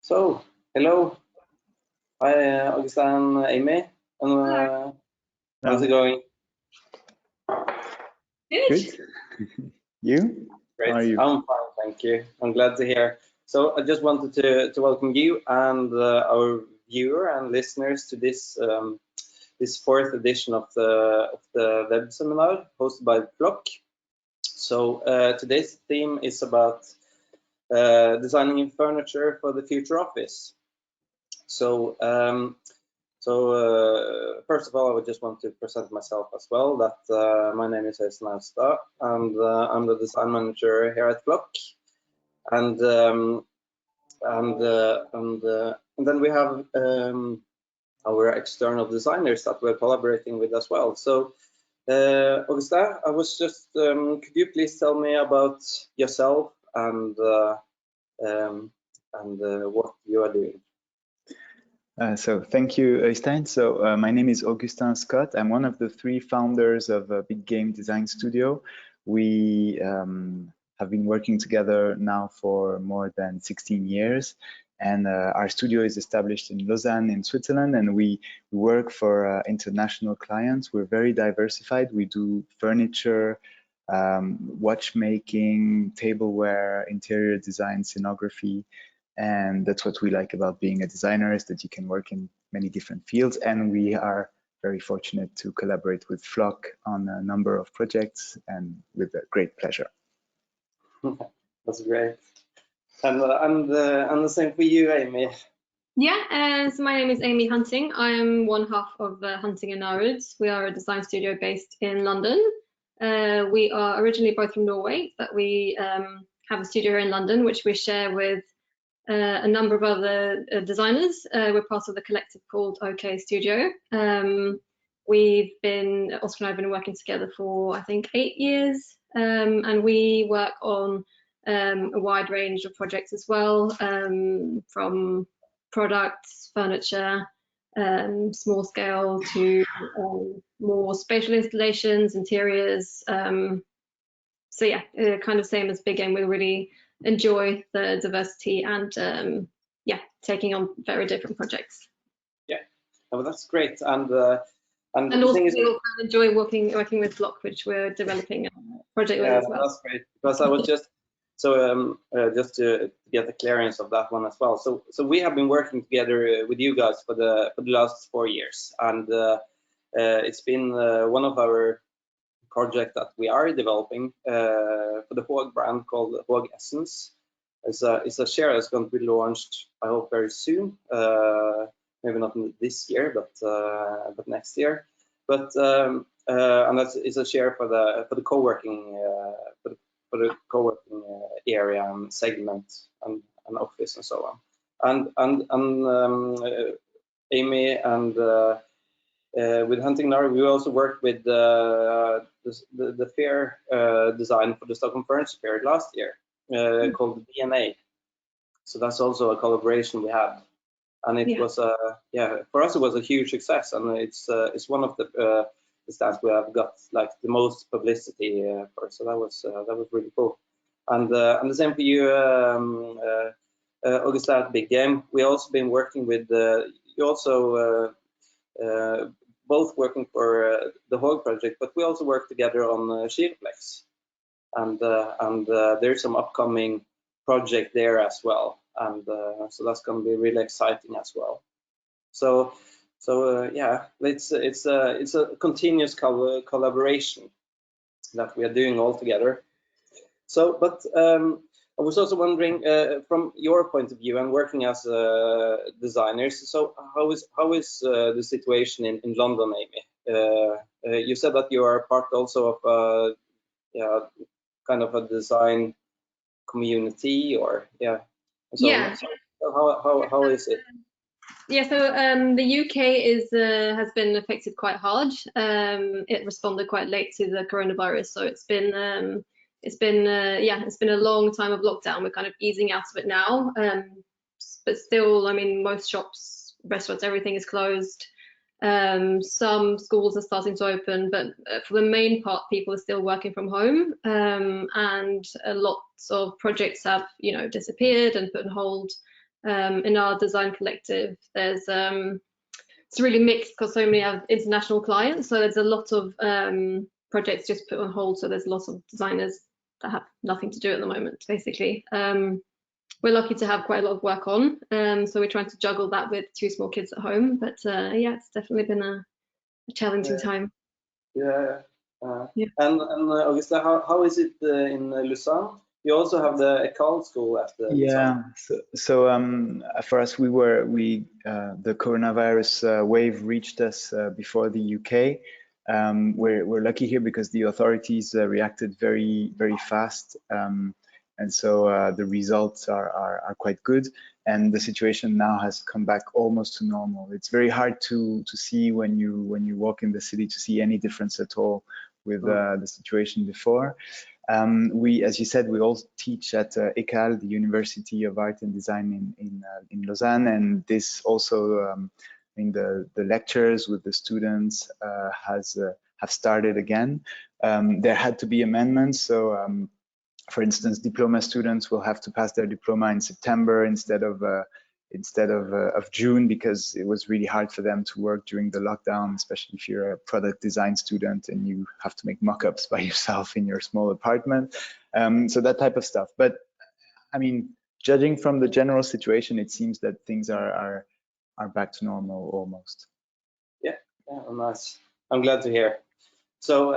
So, hello. Hi, Augustin, Amy. And, how's it going? Good. You? Great. How are you? I'm fine, thank you. I'm glad to hear. So, I just wanted to welcome you and our viewer and listeners to this fourth edition of the web seminar hosted by Flock. So, today's theme is about designing furniture for the future office. So, first of all, I would just want to present myself as well. That my name is Øystein Austad, and I'm the design manager here at Flock. And then we have our external designers that we're collaborating with as well. So, Augustin, I was just, could you please tell me about yourself and what you are doing? So thank you, Øystein. So my name is Augustin Scott. I'm one of the three founders of Big Game Design Studio. We have been working together now for more than 16 years. And our studio is established in Lausanne in Switzerland, and we work for international clients. We're very diversified. We do furniture, watchmaking, tableware, interior design, scenography. And that's what we like about being a designer, is that you can work in many different fields. And we are very fortunate to collaborate with Flock on a number of projects, and with a great pleasure. That's great. And the same for you, Amy. Yeah, so my name is Amy Hunting. I'm one half of Hunting Narud. We are a design studio based in London. We are originally both from Norway, but we have a studio here in London, which we share with a number of other designers. We're part of the collective called OK Studio. We've been, Oscar and I have been working together for, I think, 8 years, and we work on a wide range of projects as well, from products, furniture, small scale to more spatial installations, interiors. So yeah, kind of same as Big Game. We really enjoy the diversity and yeah, taking on very different projects. Yeah, well, that's great. And also we all kind of enjoy working with Flock, which we're developing a project with as well. That's great, because I was just so just to get the clearance of that one as well. So we have been working together with you guys for the last 4 years, and it's been one of our project that we are developing for the Haag brand called Haag Essence. It's a share that's going to be launched, I hope, very soon. Maybe not this year, but next year. But and it's a share for the co-working for the co-working area and segment and office and so on. And Amy and with Hunting Narud, we also worked with the fair design for the Stockholm Furniture Fair last year, called DNA. So that's also a collaboration we had, and it was for us it was a huge success, and it's one of the stands we have got like the most publicity for. So that was really cool, and the same for you, August, at Big Game. We also been working with you also. Both working for the Haag project, but we also work together on Skireplex, and there's some upcoming project there as well, and so that's going to be really exciting as well. So yeah, it's a continuous collaboration that we are doing all together. So, but I was also wondering, from your point of view and working as designers, so how is the situation in London, Amy? You said that you are part also of kind of a design community, or So how is it? Yeah, so the UK has been affected quite hard. It responded quite late to the coronavirus, so it's been a long time of lockdown. We're kind of easing out of it now, but still, I mean, most shops, restaurants, everything is closed. Some schools are starting to open, but for the main part, people are still working from home, and lots of projects have, disappeared and put on hold. In our design collective, there's it's really mixed because so many have international clients, so there's a lot of projects just put on hold, so there's lots of designers that have nothing to do at the moment, basically. We're lucky to have quite a lot of work on, so we're trying to juggle that with 2 small kids at home, but yeah, it's definitely been a challenging time. Yeah. Yeah. And Augusta, how is it in Lausanne? You also have the Ecole School at the Yeah. For us, the coronavirus wave reached us before the UK. We're lucky here because the authorities reacted very fast, and so the results are quite good. And the situation now has come back almost to normal. It's very hard to see when you walk in the city to see any difference at all with the situation before. As you said, we all teach at ECAL, the University of Art and Design in Lausanne, and this also, the lectures with the students have started again. There had to be amendments, so for instance, diploma students will have to pass their diploma in September instead of June, because it was really hard for them to work during the lockdown, especially if you're a product design student and you have to make mock-ups by yourself in your small apartment. So that type of stuff. But I mean, judging from the general situation, it seems that things are back to normal almost. Yeah, nice. I'm glad to hear. So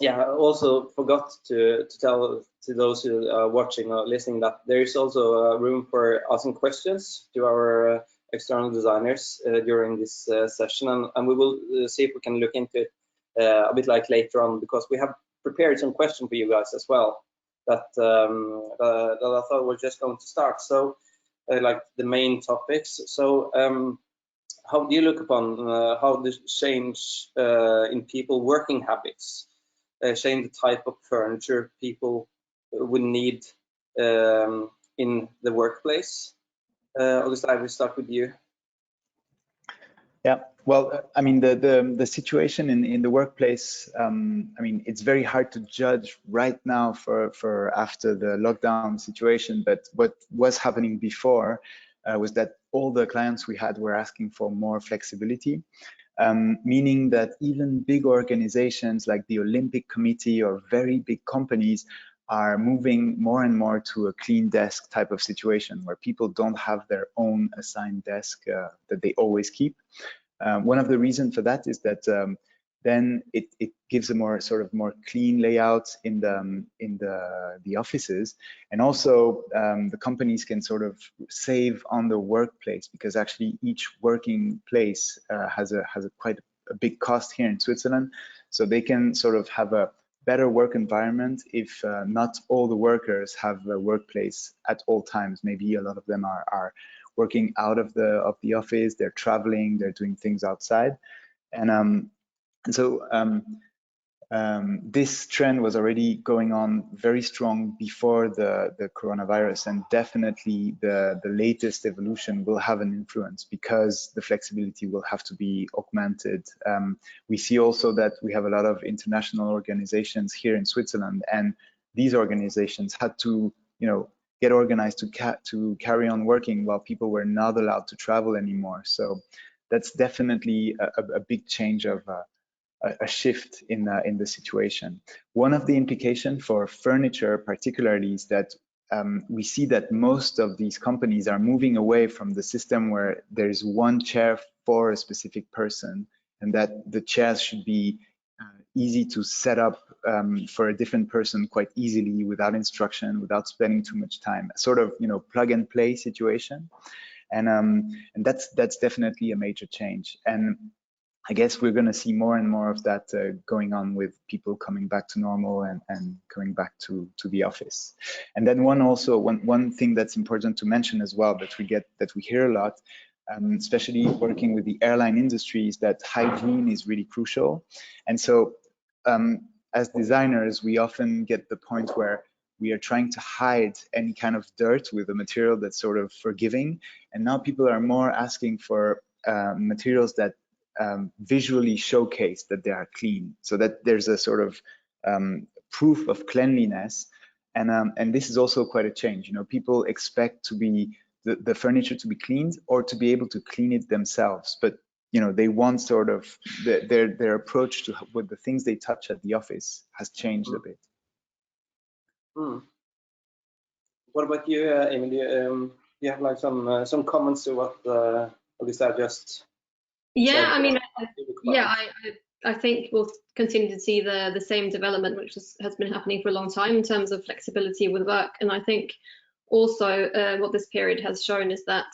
I also forgot to tell to those who are watching or listening that there is also a room for asking questions to our external designers during this session, and we will see if we can look into it a bit like later on, because we have prepared some questions for you guys as well that I thought we're just going to start. So like the main topics. So how do you look upon how this change in people working habits, change the type of furniture people would need in the workplace? August, I will start with you. Yeah, well, I mean, the situation in the workplace, I mean, it's very hard to judge right now for after the lockdown situation, but what was happening before was that all the clients we had were asking for more flexibility, meaning that even big organizations like the Olympic Committee or very big companies are moving more and more to a clean desk type of situation where people don't have their own assigned desk that they always keep. One of the reasons for that is that then it gives a more clean layout in the offices, and also the companies can sort of save on the workplace, because actually each working place has quite a big cost here in Switzerland, so they can sort of have a better work environment if not all the workers have a workplace at all times. Maybe a lot of them are working out of the office, they're traveling, they're doing things outside, and so this trend was already going on very strong before the coronavirus, and definitely the latest evolution will have an influence because the flexibility will have to be augmented. We see also that we have a lot of international organizations here in Switzerland, and these organizations had to, get organized to carry on working while people were not allowed to travel anymore. So that's definitely a big change of a shift in the situation. One of the implications for furniture particularly is that we see that most of these companies are moving away from the system where there's one chair for a specific person, and that the chairs should be easy to set up for a different person quite easily, without instruction, without spending too much time, sort of plug and play situation. And that's definitely a major change. And I guess we're going to see more and more of that going on with people coming back to normal and coming back to the office. And then one thing that's important to mention as well, that we hear a lot, especially working with the airline industry, is that hygiene is really crucial. And so as designers, we often get the point where we are trying to hide any kind of dirt with a material that's sort of forgiving. And now people are more asking for materials that visually showcase that they are clean, so that there's a sort of proof of cleanliness. And this is also quite a change. You know, people expect to be the furniture to be cleaned or to be able to clean it themselves, but you know, they want sort of their approach to with the things they touch at the office has changed a bit. What about you, Amy? Do you have like some comments to what Augusta just Yeah, said? I mean, yeah, I think we'll continue to see the same development, which has been happening for a long time in terms of flexibility with work. And I think also what this period has shown is that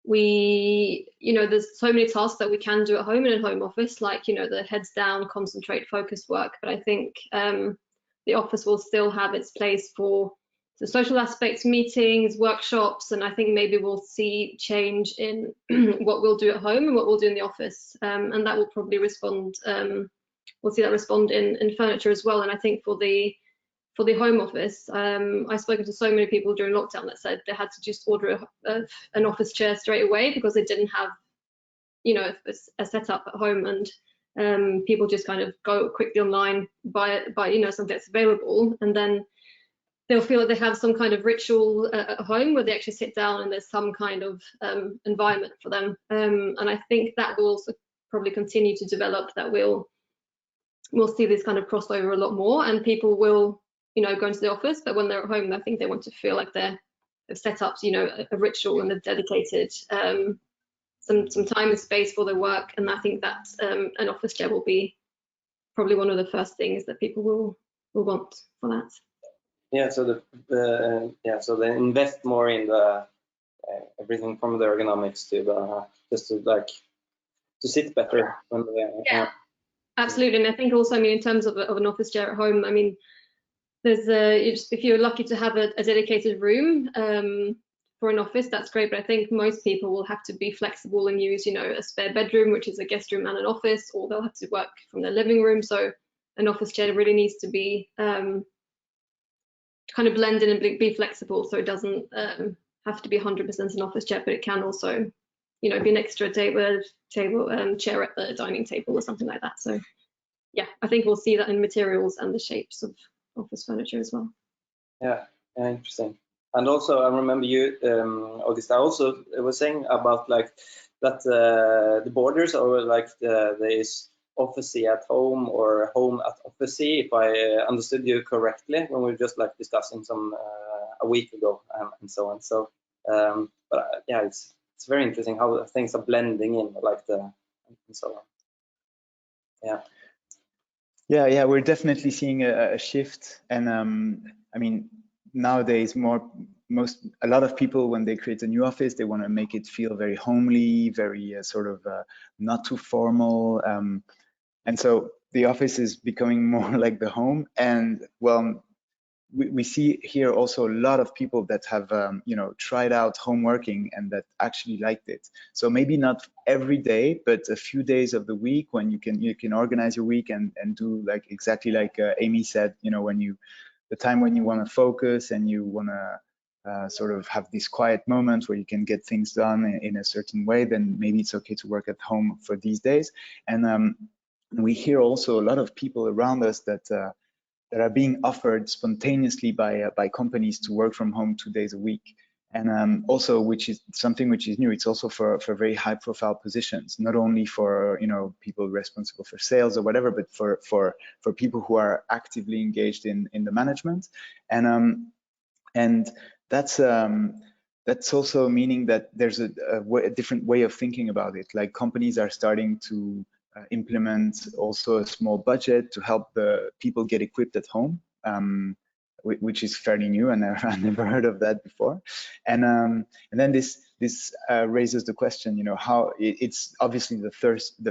there's so many tasks that we can do at home in a home office, like, you know, the heads down, concentrate, focus work. But I think the office will still have its place for the social aspects, meetings, workshops, and I think maybe we'll see change in what we'll do at home and what we'll do in the office, and that will probably respond. We'll see that respond in furniture as well. And I think for the home office, I've spoken to so many people during lockdown that said they had to just order an office chair straight away because they didn't have, you know, a setup at home, and people just kind of go quickly online, buy you know, something that's available, and then they'll feel that they have some kind of ritual at home where they actually sit down and there's some kind of environment for them. And I think that will also probably continue to develop, that we'll see this kind of crossover a lot more, and people will, you know, go into the office, but when they're at home, I think they want to feel like they've set up, you know, a ritual, and they've dedicated some time and space for their work. And I think that an office chair will be probably one of the first things that people will want for that. Yeah, so so they invest more in the everything from the ergonomics to the just to sit better when yeah. Absolutely. And I think also, I mean, in terms of an office chair at home, I mean, there's if you're lucky to have a dedicated room for an office, that's great. But I think most people will have to be flexible and use, you know, a spare bedroom, which is a guest room and an office, or they'll have to work from their living room. So an office chair really needs to be kind of blend in and be flexible, so it doesn't have to be 100% an office chair, but it can also, you know, be an extra chair at the dining table or something like that. So yeah, I think we'll see that in materials and the shapes of office furniture as well. Yeah, interesting. And also, I remember you, Augusta, also was saying about like that the borders, or like there is officey at home or home at officey, if I understood you correctly, when we were just like discussing some a week ago and so on. So, but yeah, it's very interesting how things are blending in, like and so on. Yeah. Yeah, we're definitely seeing a shift, and I mean, nowadays a lot of people, when they create a new office, they want to make it feel very homely, very sort of not too formal, and so the office is becoming more like the home. And well, we see here also a lot of people that have you know, tried out home working and that actually liked it. So maybe not every day, but a few days of the week when you can organize your week and do like exactly like Amy said, you know, the time when you want to focus and you want to sort of have these quiet moments where you can get things done in a certain way, then maybe it's okay to work at home for these days. And we hear also a lot of people around us that are being offered spontaneously by companies to work from home 2 days a week. And also, which is something which is new, it's also for very high profile positions, not only for, you know, people responsible for sales or whatever, but for people who are actively engaged in the management. And that's also meaning that there's a different way of thinking about it. Like, companies are starting to implement also a small budget to help the people get equipped at home, which is fairly new, and I never heard of that before. And then this raises the question, you know, how it's obviously the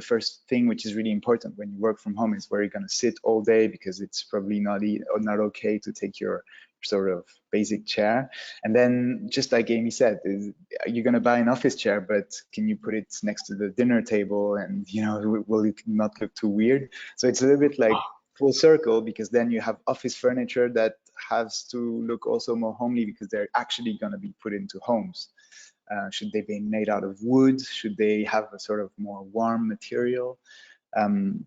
first thing which is really important when you work from home is where you're going to sit all day, because it's probably not okay to take your sort of basic chair. And then, just like Amy said, you're going to buy an office chair, but can you put it next to the dinner table, and, you know, will it not look too weird? So it's a little bit like full circle, because then you have office furniture that has to look also more homely, because they're actually going to be put into homes. Should they be made out of wood? Should they have a sort of more warm material?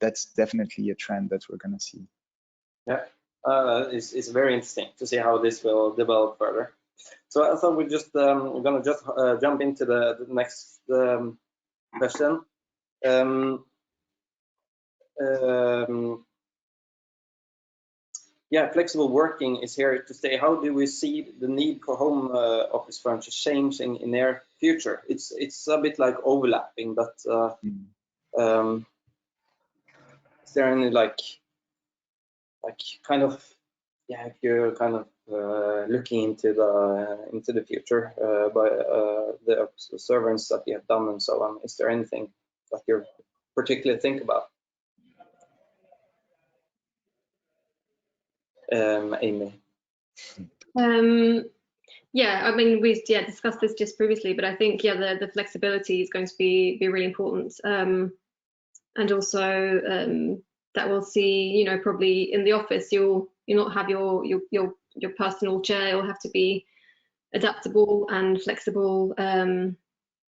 That's definitely a trend that we're going to see. Yeah, is very interesting to see how this will develop further. So I thought we're gonna just jump into the next question. Yeah, flexible working is here to stay. How do we see the need for home office furniture changing in their future? It's a bit like overlapping, but is there any like kind of, yeah, if you're kind of looking into the future by the servants that you have done and so on, is there anything that you particularly think about? Amy. Yeah, I mean, we discussed this just previously, but I think the flexibility is going to be really important, and also that we'll see, probably in the office you'll not have your personal chair. You'll have to be adaptable and flexible.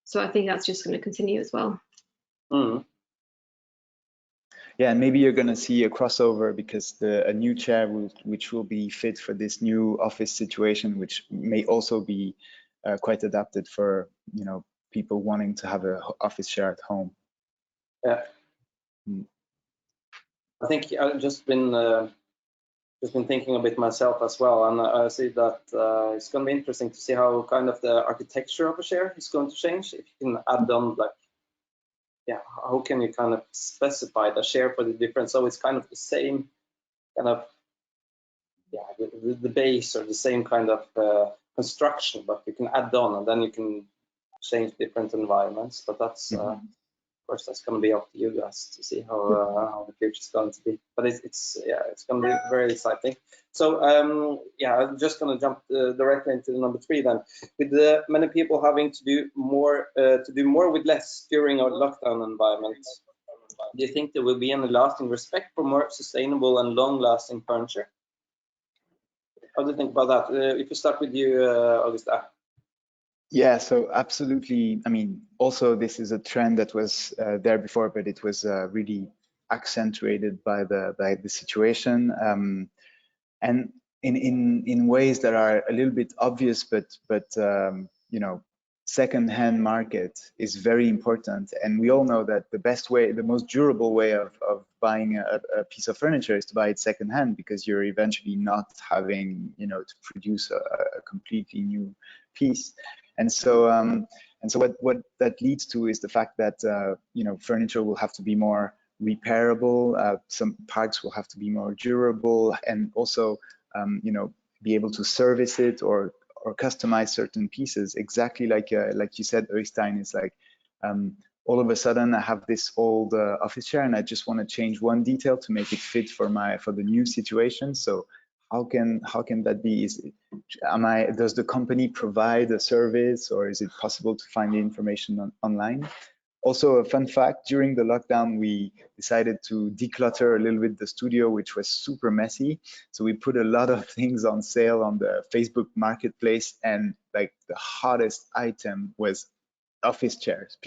So I think that's just going to continue as well. Yeah, and maybe you're going to see a crossover because a new chair which will be fit for this new office situation, which may also be quite adapted for people wanting to have an office chair at home. Yeah. I think I've just been thinking a bit myself as well, and I see that it's going to be interesting to see how kind of the architecture of a chair is going to change. If you can add on like, yeah, how can you kind of specify the chair for the different? So it's kind of the same kind of, yeah, the base or the same kind of construction, but you can add on and then you can change different environments. But that's of course that's going to be up to you guys to see how the future is going to be. But it's going to be very exciting. So yeah, I'm just going to jump directly into number 3 then. With many people having to do more with less during our lockdown environment, do you think there will be any lasting respect for more sustainable and long-lasting furniture? How do you think about that? If you start with you, Augusta. Yeah, so absolutely. I mean, also this is a trend that was there before, but it was really accentuated by the situation, and in ways that are a little bit obvious, but second-hand market is very important, and we all know that the most durable way of buying a piece of furniture is to buy it second-hand, because you're eventually not having to produce a completely new piece. And so what that leads to is the fact that furniture will have to be more repairable, some parts will have to be more durable, and also be able to service it or customize certain pieces, exactly like you said, Øystein. Is like all of a sudden I have this old office chair and I just want to change one detail to make it fit for the new situation. So how can that be? Does the company provide a service, or is it possible to find the information online? Also, a fun fact, during the lockdown, we decided to declutter a little bit the studio, which was super messy. So we put a lot of things on sale on the Facebook marketplace, and like the hottest item was office chairs.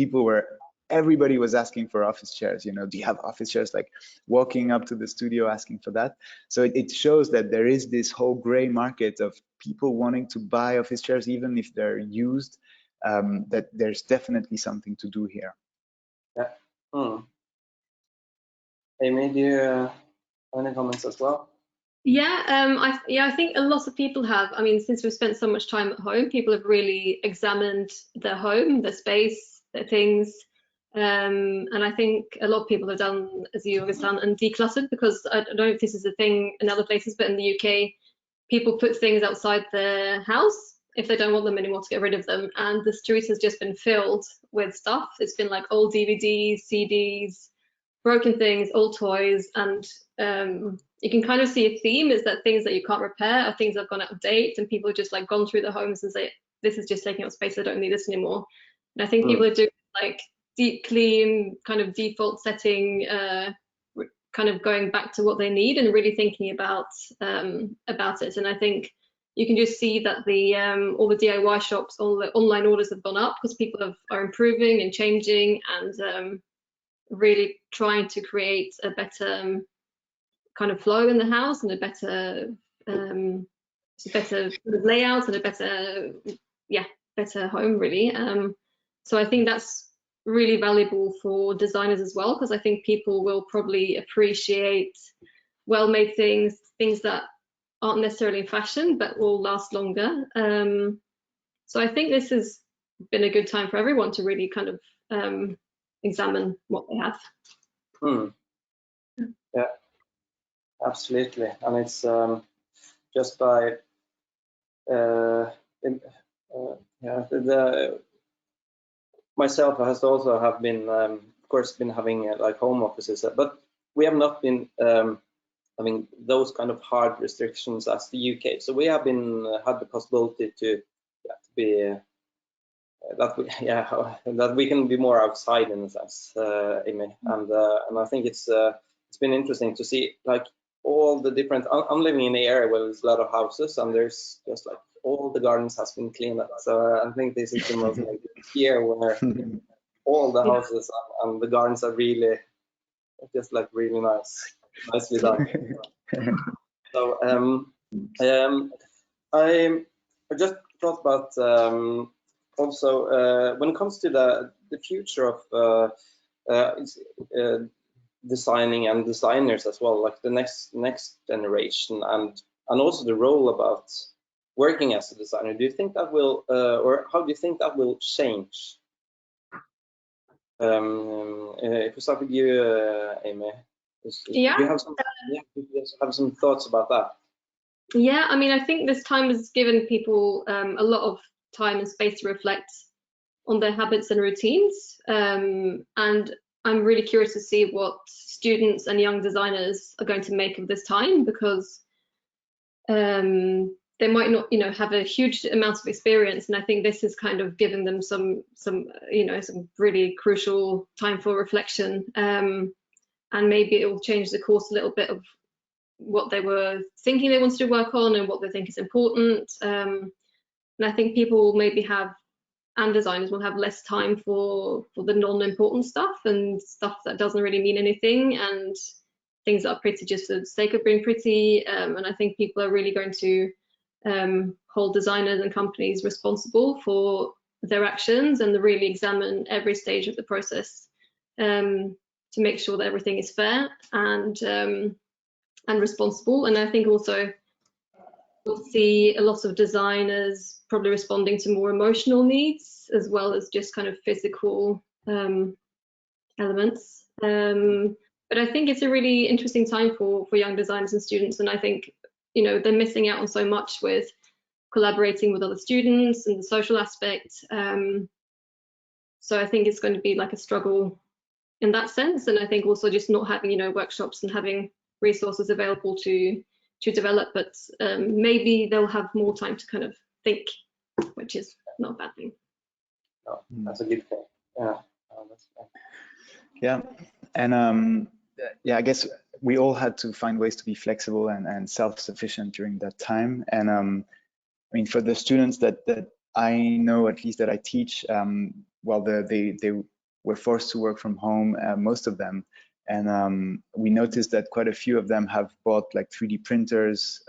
Everybody was asking for office chairs. Do you have office chairs? Like walking up to the studio asking for that. So it shows that there is this whole gray market of people wanting to buy office chairs, even if they're used, that there's definitely something to do here. Yeah. Amy, do you have any comments as well? Yeah, I think a lot of people have. I mean, since we've spent so much time at home, people have really examined their home, their space, their things, and I think a lot of people have done, as you always done, and decluttered, because I don't know if this is a thing in other places, but in the UK, people put things outside their house if they don't want them anymore to get rid of them, and the street has just been filled with stuff. It's been like old DVDs, CDs, broken things, old toys, and you can kind of see a theme is that things that you can't repair are things that have gone out of date, and people have just like gone through the homes and say, this is just taking up space, I don't need this anymore. And I think people are doing like deep clean, kind of default setting, kind of going back to what they need and really thinking about it. And I think you can just see that all the DIY shops, all the online orders have gone up because people are improving and changing and really trying to create a better kind of flow in the house and a better layout and a better home really. So I think that's really valuable for designers as well, because I think people will probably appreciate well-made things that aren't necessarily in fashion but will last longer. So I think this has been a good time for everyone to really kind of examine what they have. Yeah, absolutely. And it's just by myself has also have been of course been having like home offices, but we have not been having those kind of hard restrictions as the UK. So we have been had the possibility to be that we can be more outside in a sense, Amy. And I think it's been interesting to see like all the different. I'm living in an area where there's a lot of houses, and there's just like all the gardens has been cleaned up. So I think this is the most like, year where all the houses and the gardens are really just like really nicely done. So I just thought about also when it comes to the future of designing and designers as well, like the next generation, and also the role about working as a designer. Do you think that will or how do you think that will change? If we start with you, Amy, do you have some thoughts about that? Yeah, I mean, I think this time has given people a lot of time and space to reflect on their habits and routines, and I'm really curious to see what students and young designers are going to make of this time, because they might not, have a huge amount of experience, and I think this is kind of giving them some really crucial time for reflection, and maybe it will change the course a little bit of what they were thinking they wanted to work on and what they think is important. And I think people maybe and designers will have less time for the non-important stuff and stuff that doesn't really mean anything, and things that are pretty just for the sake of being pretty. And I think people are really going to hold designers and companies responsible for their actions and really examine every stage of the process to make sure that everything is fair and responsible. And I think also we'll see a lot of designers probably responding to more emotional needs as well as just kind of physical elements. But I think it's a really interesting time for young designers and students, and I think they're missing out on so much with collaborating with other students and the social aspect. So I think it's going to be like a struggle in that sense, and I think also just not having workshops and having resources available to develop, but maybe they'll have more time to kind of think, which is not a bad thing. No, that's a good thing. Yeah, that's fine. Yeah, and I guess we all had to find ways to be flexible and self-sufficient during that time. And I mean, for the students that I know, at least that I teach, well, they were forced to work from home, most of them. And we noticed that quite a few of them have bought like 3D printers,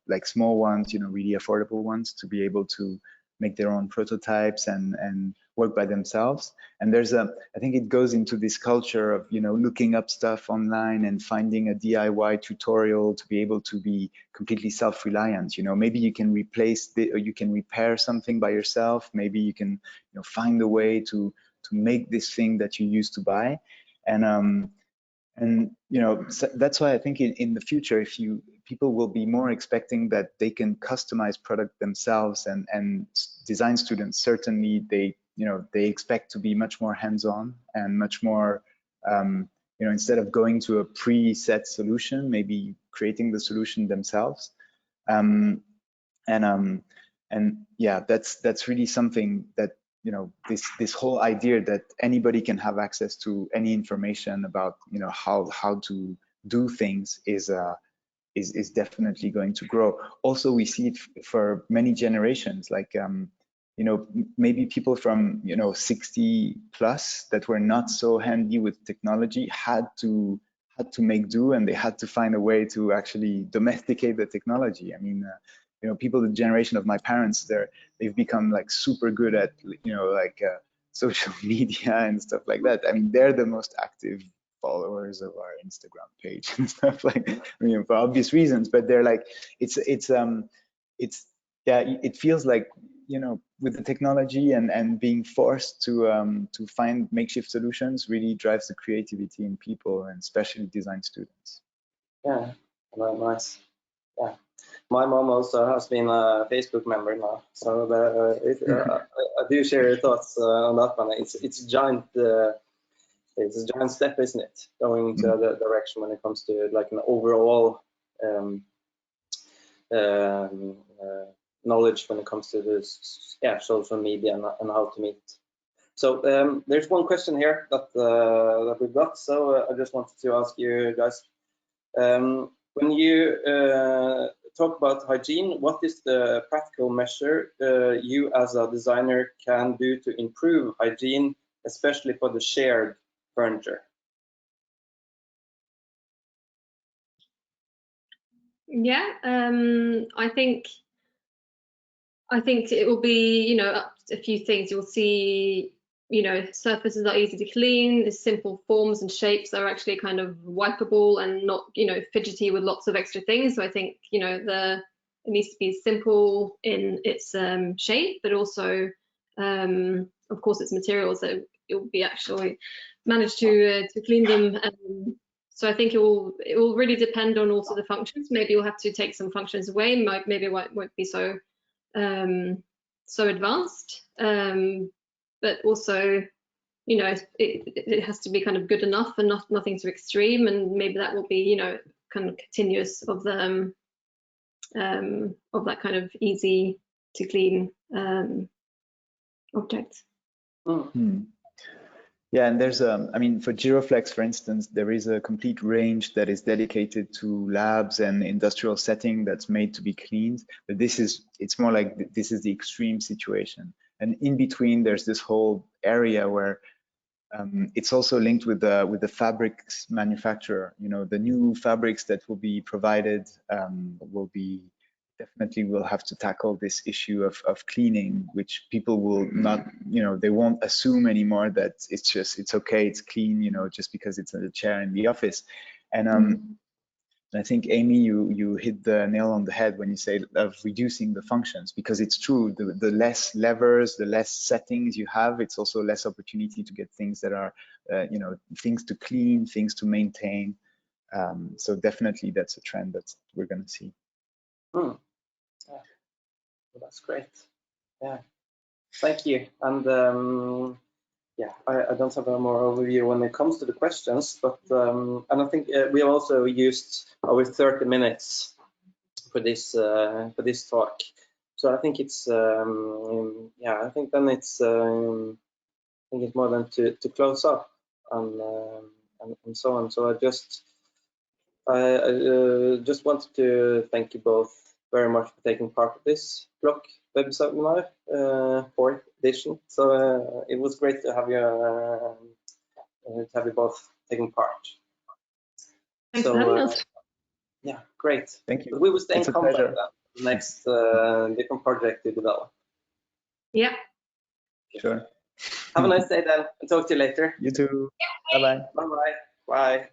like small ones, really affordable ones, to be able to make their own prototypes and work by themselves. And I think it goes into this culture of, looking up stuff online and finding a DIY tutorial to be able to be completely self-reliant. Maybe you can you can repair something by yourself. Maybe you can, find a way to make this thing that you used to buy. And so that's why I think in the future, people will be more expecting that they can customize product themselves, and design students certainly they expect to be much more hands-on and much more instead of going to a preset solution, maybe creating the solution themselves. And yeah, that's really something that this whole idea that anybody can have access to any information about how to do things is definitely going to grow. Also, we see it for many generations, like maybe people from 60 plus that were not so handy with technology had to had to make do, and they had to find a way to actually domesticate the technology. I mean, you know, people the generation of my parents, they've become like super good at, you know, like social media and stuff like that. I mean, they're the most active followers of our Instagram page and stuff like, I mean, for obvious reasons, but they're like, it's yeah, it feels like, you know, with the technology and being forced to find makeshift solutions really drives the creativity in people, and especially design students. Yeah, very nice. Yeah, my mom also has been a Facebook member now, so I do share your thoughts on that one. It's a giant. It's a giant step, isn't it? Going into that direction when it comes to like an overall knowledge when it comes to this, yeah, social media and how to meet. So there's one question here that we've got. So I just wanted to ask you guys, when you talk about hygiene, what is the practical measure you as a designer can do to improve hygiene, especially for the shared furniture? Yeah, I think it will be, you know, a few things. You'll see, you know, surfaces are easy to clean, there's simple forms and shapes that are actually kind of wipeable and not, you know, fidgety with lots of extra things. So I think, you know, it needs to be simple in its shape, but also, of course, its materials, that it will be actually managed to clean them. So I think it will really depend on also the functions. Maybe you'll have to take some functions away. Maybe it won't be so advanced, but also, you know, it has to be kind of good enough and nothing too extreme, and maybe that will be, you know, kind of continuous of the of that kind of easy to clean object. Yeah, and there's I mean, for Giroflex, for instance, there is a complete range that is dedicated to labs and industrial setting that's made to be cleaned. But it's more like this is the extreme situation. And in between, there's this whole area where it's also linked with the fabrics manufacturer. You know, the new fabrics that will be provided definitely will have to tackle this issue of cleaning, which people will not, you know, they won't assume anymore that it's okay, it's clean, you know, just because it's a chair in the office. And I think, Amy, you hit the nail on the head when you say of reducing the functions, because it's true, the less levers, the less settings you have, it's also less opportunity to get things that are, you know, things to clean, things to maintain. So definitely that's a trend that we're going to see. Yeah, well, that's great. Yeah, thank you. And yeah, I don't have a more overview when it comes to the questions, but and I think we also used over 30 minutes for this talk. So I think it's yeah, I think then it's I think it's more than to close up and so on. So I just wanted to thank you both very much for taking part of this blog web seminar, 4th edition. So it was great to have you both taking part. Thanks for having us. Yeah, great. Thank you. But we will stay It's in a contact pleasure. then, the next different project to develop. Yeah. Sure. Have a nice day then, and talk to you later. You too. Bye-bye. Bye-bye. Bye.